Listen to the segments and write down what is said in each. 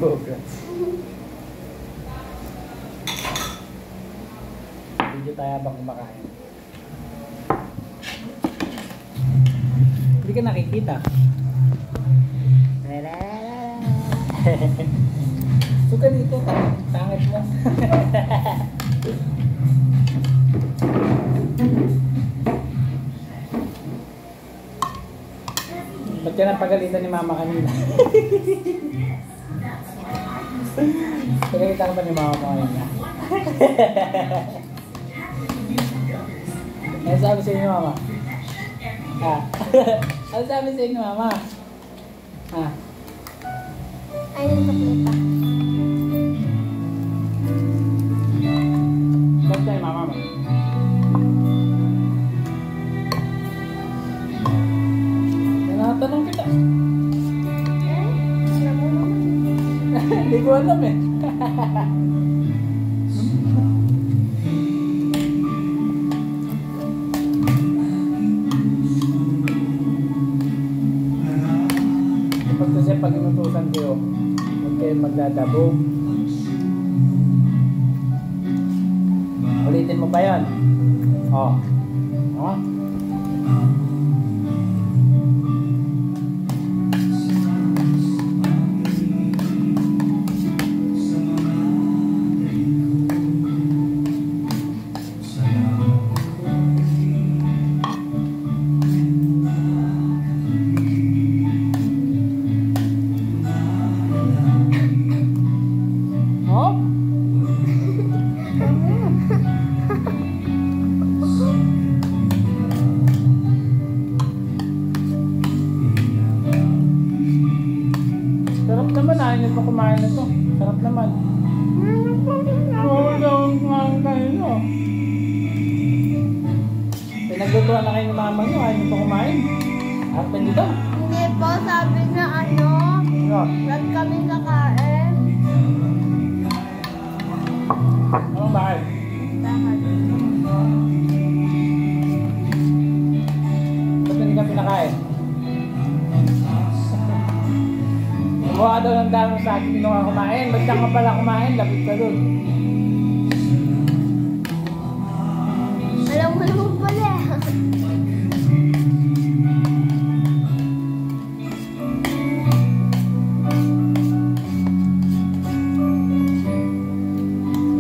Bukas. Video tayo habang kumakain. Hindi ka nakikita. Suka dito, tangit mo. Ba't ka nang pagalitan ni mama kanina? Pagalitan ka ba ni mama kanina? Ano sabi sa inyo mama? Ha? Ano sabi sa inyo mama? Ha? Ay, nagkaklita. Ba't ka ni mama mo? Tinatanong kita. Hindi ko alam eh. Kapag kasi pag inutusan kayo, huwag kayo magdadabog. Ulitin mo pa yun. Oh. Oh. Sarap naman, ayaw pa kumain na to. Sarap naman. Oo, kumain kayo nyo. Pinaglutuan na kayo ng mama nyo, ayaw pa kumain. Harap nyo daw. Hindi po, sabi na ano, wag kami kakain. Anong bakit? Bakit? Ba't hindi ka pinakain? Mukha daw ng dami sa akin nung nga kumain. Ba't ka pala kumain? Lapit ka dun. Alam mo naman pala.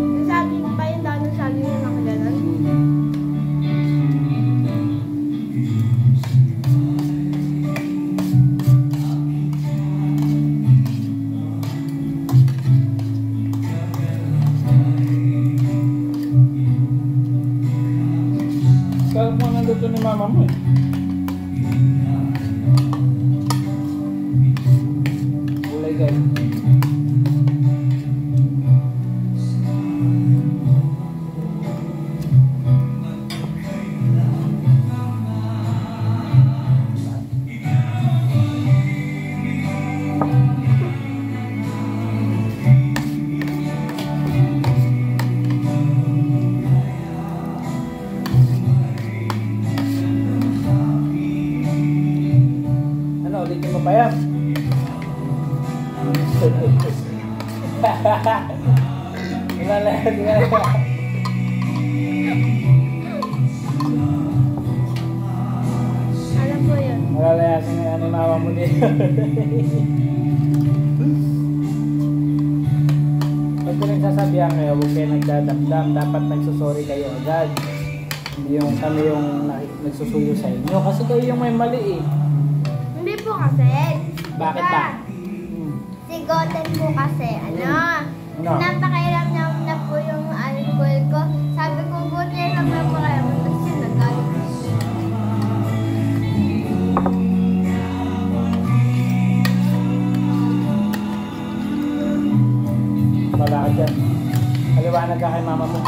Yung saging pa yung daan ng saging na nakagalan. Sarap mo nandito ni mama mo eh. Gulay guys. Ano, ulitin mo pa yan? Wala na. Alam ko yun. Malalayasin na yan yung mama mo dito. Pag pinagsasabihan kayo, huwag kayo nagdadamdam. Dapat nagsusorry kayo agad. Hindi yung kami yung nagsusuyo sa inyo. Kasi kayo yung may mali eh. Hindi po kasi. Bakit diba, ba? Si Goten po kasi, ano? Napakairam na po yung alcohol ko. Sabi ko, Goten, napakairam na kasi nagalit. Wala ka dyan. Paliwanag ka kay mama mo.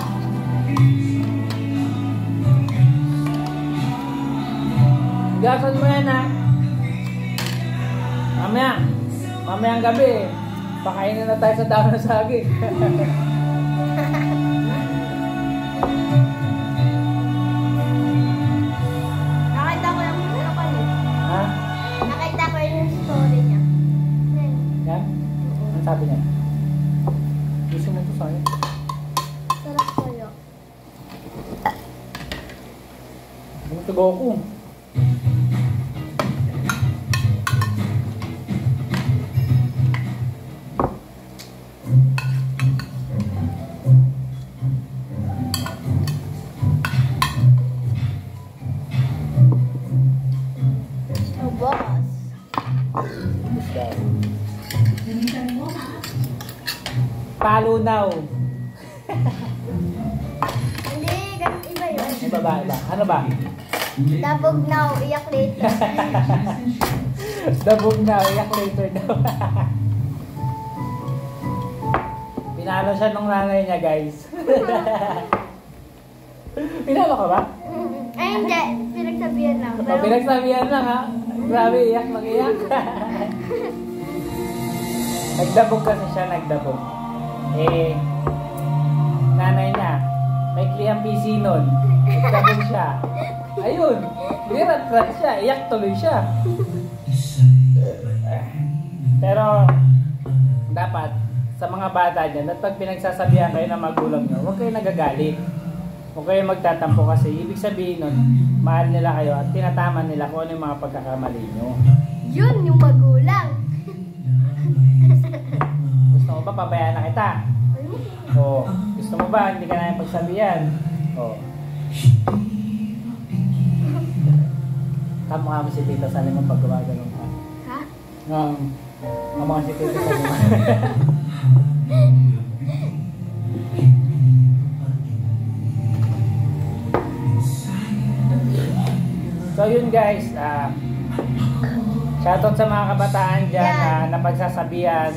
Gasan mo yan ha. Mamayang gabi pakainin na tayo sa dahon ng saging. Nakita ko yung ano ko niya. Ha? Nakita ko yung story niya. Anong sabi niya? Gusto mo ito sa'yo? Sarap kayo. Bumitigo ako. Oh, boss. Palunaw. Hindi, iba yun. Iba ba? Iba? Ano ba? Dabog now, iyak later. Dabog na, iyak later daw. Pinalo siya nung nanay niya, guys. Pinalo ka ba? Ay, hindi. Pinagsabihan lang. O, pinagsabihan lang ha. Grabe, iyak lang iyak. Nagdabog kasi siya, nagdabog. Eh, nanay niya, may kliyang PC nun. Nagdabog siya. Ayun, birat siya, iyak tuloy siya. Pero, dapat, sa mga bata dyan, at pag pinagsasabihan kayo ng magulang nyo, huwag kayo nagagalit. Huwag kayo magtatampo kasi ibig sabihin nun, mahal nila kayo at tinatama nila kung ano yung mga pagkakamali nyo. Yun, yung magulang. Gusto mo ba pabayaan na kita? O, gusto mo ba hindi ka na yung pagsabihan? O. Kamukha mo si Tita Salim ang paggawa ganun ka. Ha? Kamukha si Tita Salim. So yun guys, shoutout sa mga kabataan dyan na napagsasabihan.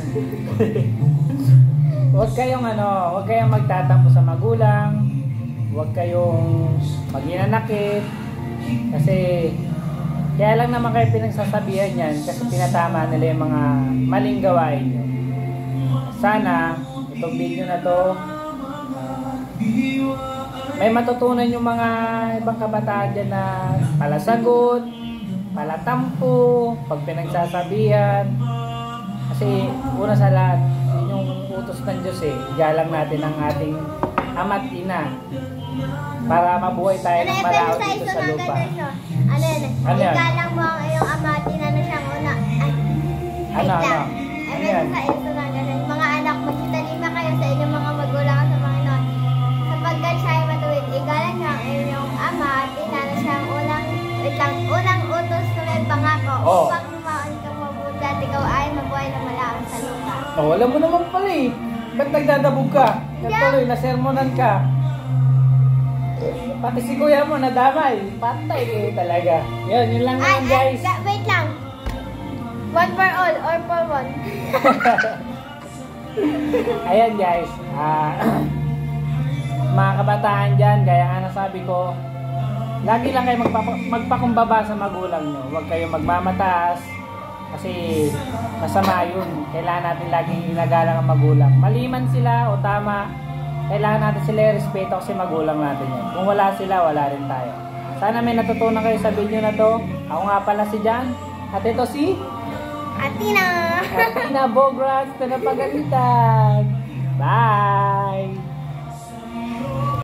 Huwag kayong magtatampo sa magulang, huwag kayong maginanakit, kasi kaya lang naman kayo pinagsasabihan yan kasi tinatama nila yung mga maling gawain nyo. Sana itong video na to may matutunan yung mga ibang kabataan dyan na palasagot, palatampo, pag pinagsasabihan. Kasi una sa lahat, yun yung utos ng Diyos eh. Igalang natin ang ating ama't ina para mabuhay tayo ng malao dito sa lupa. Ano yan? Ano yan? Igalang mo ang iyong ama at ina na siyang una. Ano? Ay, meron sa iso na ganun. Mga anak, magsitalima kayo sa inyong mga magulang sa Panginoon. Sapagkat siya ay matuwid, igalang niyo ang iyong ama at ina na siyang unang utos na may pangako upang lumaon kang mabuti at ikaw ay mabuhay na malao sa lupa. Oh, alam mo naman pala eh. Ba't nagdadabog ka? Natuloy, nasermonan ka. Pati si kuya mo nadamay. Patay kayo talaga. Yun lang naman guys. Wait lang. One for all or for one? Ayan guys. Mga kabataan dyan, gaya nga nasabi ko, lagi lang kayo magpakumbaba sa magulang nyo. Huwag kayong magmamataas. Kasi masama yun. Kailangan natin laging inagalang ang magulang. Maliman sila o tama, kailangan natin sila i-respeto kasi magulang natin yun. Kung wala sila, wala rin tayo. Sana may natutunan kayo sa video na to. Ako nga pala si Jan. At ito si Atina! Atina Bogras na napagalitan. Bye!